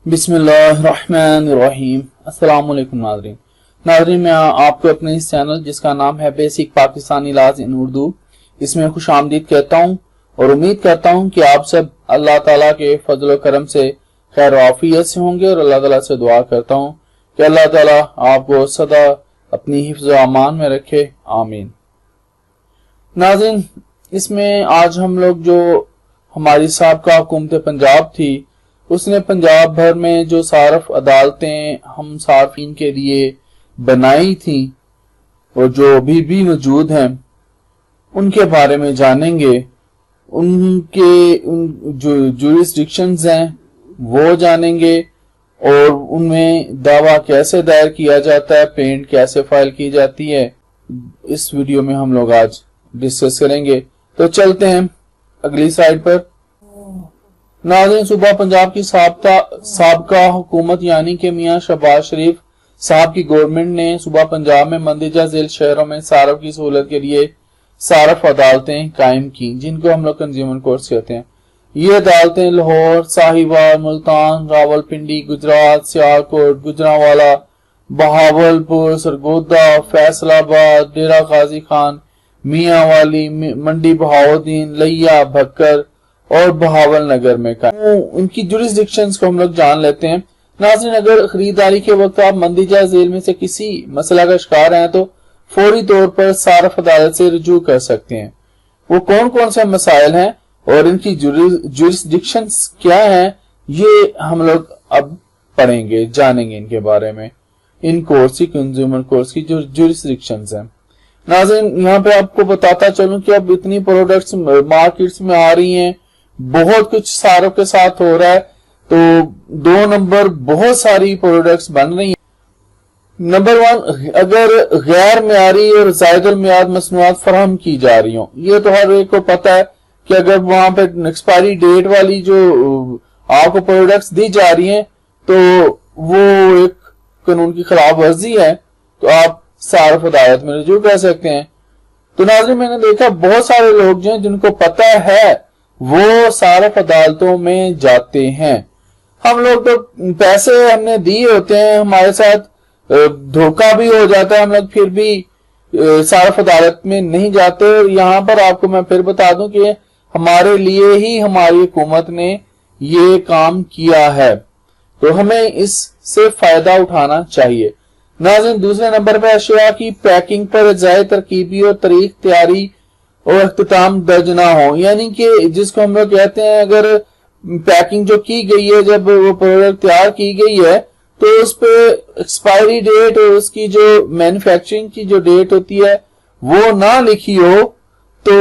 बिस्मिल्लाहिर्रहमानिर्रहीम। अस्सलाम वालेकुम नाज़रीन, मैं आपको अपने इस चैनल जिसका नाम है बेसिक पाकिस्तानी लाज इन उर्दू, इसमें खुश आमदीद कहता हूँ और उम्मीद करता हूँ कि आप सब अल्लाह ताला के फजल करम से खैर आफियत से होंगे और अल्लाह ताला से दुआ करता हूँ कि अल्लाह ताला आपको सदा अपनी हिफ्ज़ अमान में रखे, आमीन। नाज़रीन, इसमें आज हम लोग जो हमारी साबका हुकूमत पंजाब थी, उसने पंजाब भर में जो सारफ अदालतें हम सार्फिन के लिए बनाई थी और जो अभी भी मौजूद हैं उनके बारे में जानेंगे। उनके जो जुरिस्डिक्शंस हैं वो जानेंगे और उनमें दावा कैसे दायर किया जाता है, पेंट कैसे फाइल की जाती है, इस वीडियो में हम लोग आज डिस्कस करेंगे। तो चलते हैं अगली स्लाइड पर। नाज़रीन, सूबा पंजाब की साबका हुकूमत यानी कि मियां शहबाज शरीफ साहब की गवर्नमेंट ने सूबा पंजाब में मंदरजा झील शहरों में सारफ की सहूलत के लिए सारफ अदालतें कायम की, जिनको हम लोग कंज्यूमर कोर्ट्स कहते हैं। ये अदालतें लाहौर, साहिवाल, मुल्तान, रावलपिंडी, गुजरात, सियालकोट, गुजरांवाला, बहावलपुर, सरगोदा, फैसलाबाद, डेरा गाजी खान, मियांवाली, मंडी बहाउद्दीन, लिया, भक्कर और बहावल नगर में का। उनकी जुरिस्डिक्शंस को हम लोग जान लेते हैं। नाज़रीन, अगर खरीदारी के वक्त आप मंदरजा झील में से किसी मसला का शिकार हैं तो फौरी तौर पर सारफ अदालत से रुजू कर सकते हैं। वो कौन कौन से मसाइल हैं और इनकी जुरिस्डिक्शंस क्या हैं, ये हम लोग अब पढ़ेंगे, जानेंगे इनके बारे में। इन कोर्स की, कंज्यूमर कोर्स की जो जुरिस्डिक्शंस हैं। नाज़रीन, यहाँ पे आपको बताता चलूं कि अब इतनी प्रोडक्ट्स मार्केट्स में आ रही हैं, बहुत कुछ सारफ के साथ हो रहा है, तो 2 नंबर बहुत सारी प्रोडक्ट्स बन रही हैं। नंबर 1, अगर गैर मियारी और ज़ायदुल मियाद मसनूआत फराहम की जा रही हो। ये तो हर एक को पता है कि अगर वहां पे एक्सपायरी डेट वाली जो आपको प्रोडक्ट्स दी जा रही हैं तो वो एक कानून की खिलाफ वर्जी है, तो आप सारफ अदालत में रुजू कर सकते हैं। तो नाज़रीन, मैंने देखा बहुत सारे लोग जो हैं जिनको पता है वो सारफ अदालतों में जाते हैं। हम लोग तो पैसे हमने दिए होते हैं, हमारे साथ धोखा भी हो जाता है, हम लोग फिर भी सारफ अदालत में नहीं जाते। यहाँ पर आपको मैं फिर बता दूं कि हमारे लिए ही हमारी हुकूमत ने ये काम किया है, तो हमें इससे फायदा उठाना चाहिए। नाज़रीन, दूसरे नंबर पर अशिया की पैकिंग पर अजाए तरकीबी और तारीख तैयारी और अख्तिताम दर्ज ना हो, यानी कि जिसको हम लोग कहते हैं, अगर पैकिंग जो की गई है, जब वो प्रोडक्ट तैयार की गई है तो उस पे एक्सपायरी डेट और उसकी जो मैन्युफैक्चरिंग की जो डेट होती है वो ना लिखी हो तो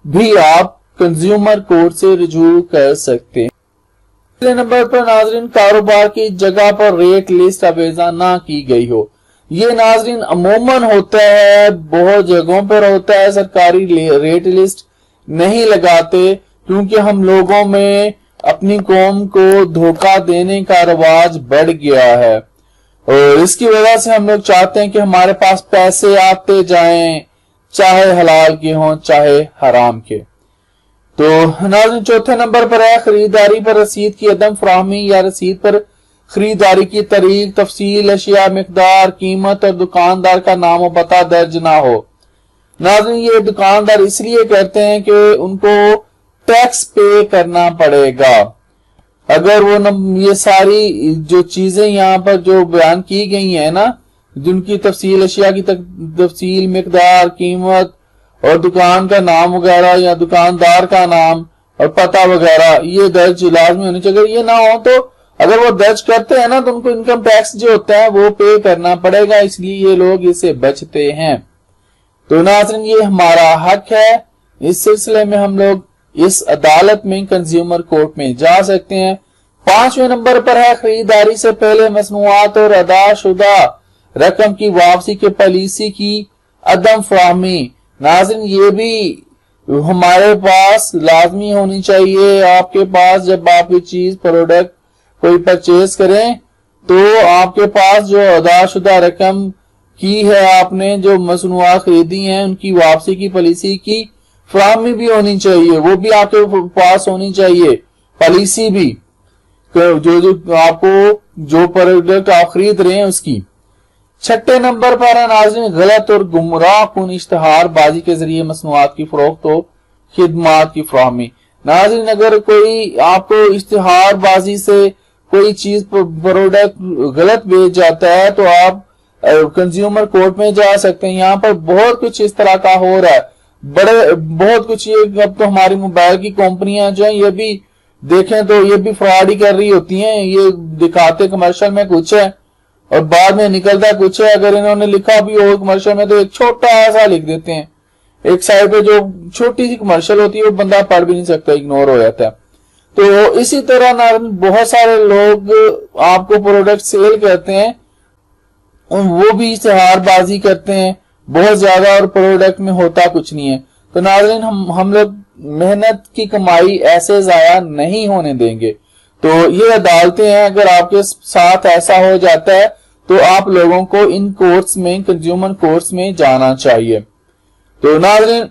भी आप कंज्यूमर कोर्ट से रुजू कर सकते हैं। तीसरे नंबर पर नाज़रीन, कारोबार की जगह पर रेट लिस्ट अवेजा ना की गई हो। ये नाज़रीन अमूमन होता है, बहुत जगहों पर होता है, सरकारी रेट लिस्ट नहीं लगाते क्योंकि हम लोगों में अपनी कौम को धोखा देने का रिवाज बढ़ गया है और इसकी वजह से हम लोग चाहते हैं कि हमारे पास पैसे आते जाएं, चाहे हलाल के हों चाहे हराम के। तो नाज़रीन, चौथे नंबर पर है खरीदारी पर रसीद की अदम फराहमी या रसीद पर खरीदारी की तारीख, तफसील, अशिया, मिकदार, कीमत और दुकानदार का नाम और पता दर्ज ना हो। नाज़रीन, ये दुकानदार इसलिए करते हैं कि उनको टैक्स पे करना पड़ेगा। अगर वो ये सारी जो चीजें यहाँ पर जो बयान की गई हैं ना, जिनकी तफसील, अशिया की तफसील, मिकदार, कीमत और दुकान का नाम वगैरह या दुकानदार का नाम और पता वगैरह, ये दर्ज लाजमी होनी चाहिए। अगर ये ना हो तो अगर वो दर्ज करते हैं ना तो उनको इनकम टैक्स जो होता है वो पे करना पड़ेगा, इसलिए ये लोग इससे बचते हैं। तो नाज़रीन, ये हमारा हक है। इस सिलसिले में हम लोग इस अदालत में, कंज्यूमर कोर्ट में जा सकते हैं। 5वें नंबर पर है खरीदारी से पहले मसनूआत और अदाशुदा रकम की वापसी के पॉलिसी की अदम फराहमी। नाज़रीन, ये भी हमारे पास लाजमी होनी चाहिए। आपके पास जब आप ये चीज, प्रोडक्ट कोई परचेज करें तो आपके पास जो अदाशुदा रकम की है, आपने जो मसनूआत खरीदी हैं, उनकी वापसी की पॉलिसी की फराहमी भी होनी चाहिए, वो भी आपके पास होनी चाहिए, पॉलिसी भी। जो आपको जो प्रोडक्ट आप खरीद रहे हैं उसकी। 6 नंबर पर है नाज़रीन, गलत और गुमराह कुन इश्तिहार बाजी के जरिए मसनूआत की फरोख्त हो खिदमात की फराहमी। नाज़रीन, अगर कोई आपको इश्तिहार बाजी से कोई चीज प्रोडक्ट गलत बेच जाता है तो आप कंज्यूमर कोर्ट में जा सकते हैं। यहाँ पर बहुत कुछ इस तरह का हो रहा है, बहुत कुछ। ये अब तो हमारी मोबाइल की कंपनियां जो है ये भी देखें तो ये भी फ्रॉड ही कर रही होती हैं। ये दिखाते कमर्शियल में कुछ है और बाद में निकलता कुछ है। अगर इन्होंने लिखा भी हो कमर्शियल में तो एक छोटा ऐसा लिख देते हैं, एक साइड पे जो छोटी सी कमर्शियल होती है वो बंदा पढ़ भी नहीं सकता, इग्नोर हो जाता है। तो इसी तरह ना बहुत सारे लोग आपको प्रोडक्ट सेल करते हैं, वो भी इश्तिहारबाजी करते हैं बहुत ज्यादा और प्रोडक्ट में होता कुछ नहीं है। तो नाज़रीन, हम लोग मेहनत की कमाई ऐसे जाया नहीं होने देंगे। तो ये अदालतें हैं, अगर आपके साथ ऐसा हो जाता है तो आप लोगों को इन कोर्ट्स में, कंज्यूमर कोर्ट्स में जाना चाहिए। तो नाज़रीन,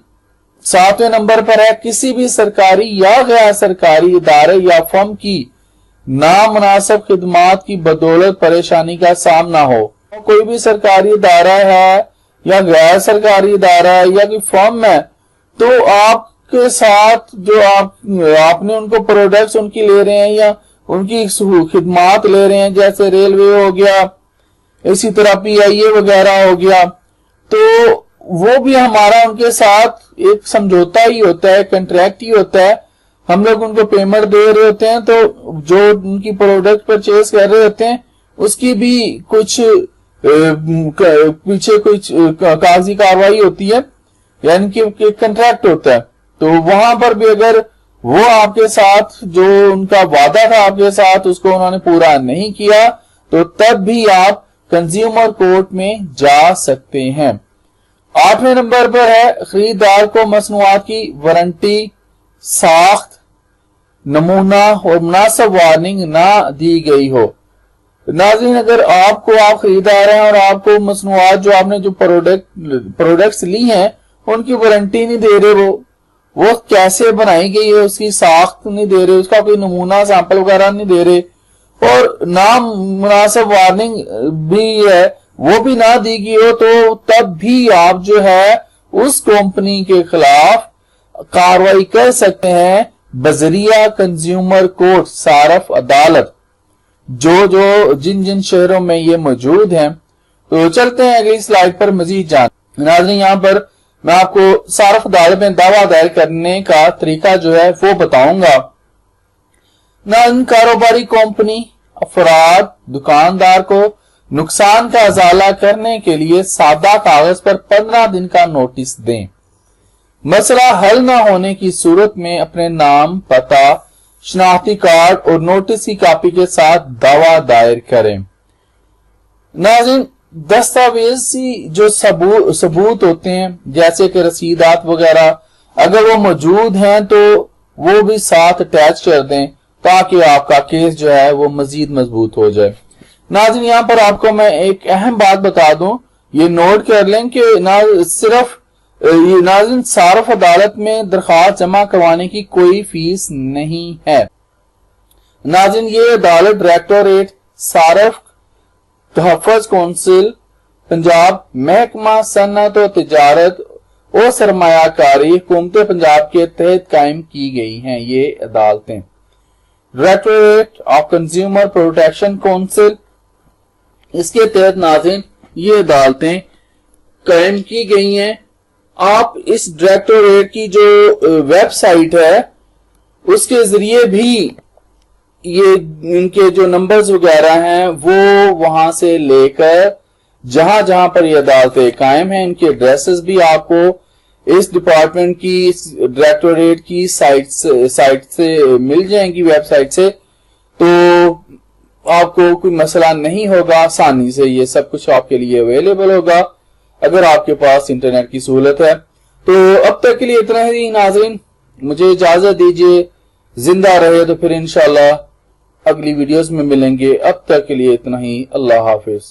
7वें नंबर पर है, किसी भी सरकारी या गैर सरकारी इदारे या फर्म की नामुनासिब खिदमात की बदौलत परेशानी का सामना हो। कोई भी सरकारी इदारा है या गैर सरकारी इदारा है या कोई फर्म है, तो आपके साथ जो आपने उनको प्रोडक्ट्स उनकी ले रहे हैं या उनकी खिदमात ले रहे हैं, जैसे रेलवे हो गया, इसी तरह PIA वगैरह हो गया, तो वो भी हमारा उनके साथ एक समझौता ही होता है, कंट्रैक्ट ही होता है। हम लोग उनको पेमेंट दे रहे होते हैं, तो जो उनकी प्रोडक्ट परचेज कर रहे होते हैं उसकी भी कुछ पीछे कुछ कागजी कार्रवाई होती है, यानी कि कंट्रैक्ट होता है। तो वहां पर भी अगर वो आपके साथ जो उनका वादा था आपके साथ उसको उन्होंने पूरा नहीं किया तो तब भी आप कंज्यूमर कोर्ट में जा सकते हैं। 8वें नंबर पर है, खरीदार को मसनूआत की वारंटी, साख्त, नमूना और मुनासिब वार्निंग ना दी गई हो। नाज़रीन, अगर आप खरीदार हैं और आपको मसनूआत जो आपने जो प्रोडक्ट्स ली हैं उनकी वारंटी नहीं दे रहे, वो कैसे बनाई गई है उसकी साख्त नहीं दे रहे, उसका कोई नमूना सैंपल वगैरह नहीं दे रहे और ना मुनासिब वार्निंग भी है वो भी ना दी गई हो, तो तब भी आप जो है उस कंपनी के खिलाफ कार्रवाई कर सकते हैं बजरिया कंज्यूमर कोर्ट, सारफ अदालत, जो जिन शहरों में ये मौजूद हैं। तो चलते हैं अगली स्लाइड पर मजीद जान। नाज़रीन, यहाँ पर मैं आपको सारफ अदालत में दावा दायर करने का तरीका जो है वो बताऊंगा। नाज़रीन, कारोबारी कंपनी अफराद दुकानदार को नुकसान का अजाला करने के लिए सादा कागज पर 15 दिन का नोटिस दें। मसला हल न होने की सूरत में अपने नाम, पता, शनाख्ती कार्ड और नोटिस की कॉपी के साथ दावा दायर करें। नाज़रीन, दस्तावेजी जो सबूत होते हैं जैसे कि रसीदात वगैरह, अगर वो मौजूद हैं तो वो भी साथ अटैच कर दें ताकि आपका केस जो है वो मजीद मजबूत हो जाए। नाज़रीन, यहाँ पर आपको मैं एक अहम बात बता दूं, ये नोट कर लें कि नाज़रीन सारफ अदालत में दरखास्त जमा करवाने की कोई फीस नहीं है। नाज़रीन, ये अदालत डायरेक्टोरेट सारफ तहफ़्फ़ुज़ कौंसिल पंजाब महकमा सन्नत और तिजारत और सरमायाकारी हुकूमत पंजाब के तहत कायम की गई हैं। ये अदालतें directorate of consumer protection council, इसके तहत नाज़रीन ये अदालतें कायम की गई हैं। आप इस डायरेक्टोरेट की जो वेबसाइट है उसके जरिए भी ये इनके जो नंबर्स वगैरह हैं वो वहां से लेकर जहां जहां पर ये अदालतें कायम हैं इनके एड्रेसेस भी आपको इस डिपार्टमेंट की, इस डायरेक्टोरेट की साइट से मिल जाएंगी, वेबसाइट से। तो आपको कोई मसला नहीं होगा, आसानी से ये सब कुछ आपके लिए अवेलेबल होगा अगर आपके पास इंटरनेट की सहूलत है। तो अब तक के लिए इतना ही नाज़रीन, मुझे इजाजत दीजिए। जिंदा रहे तो फिर इंशाल्लाह अगली वीडियोस में मिलेंगे। अब तक के लिए इतना ही। अल्लाह हाफिज।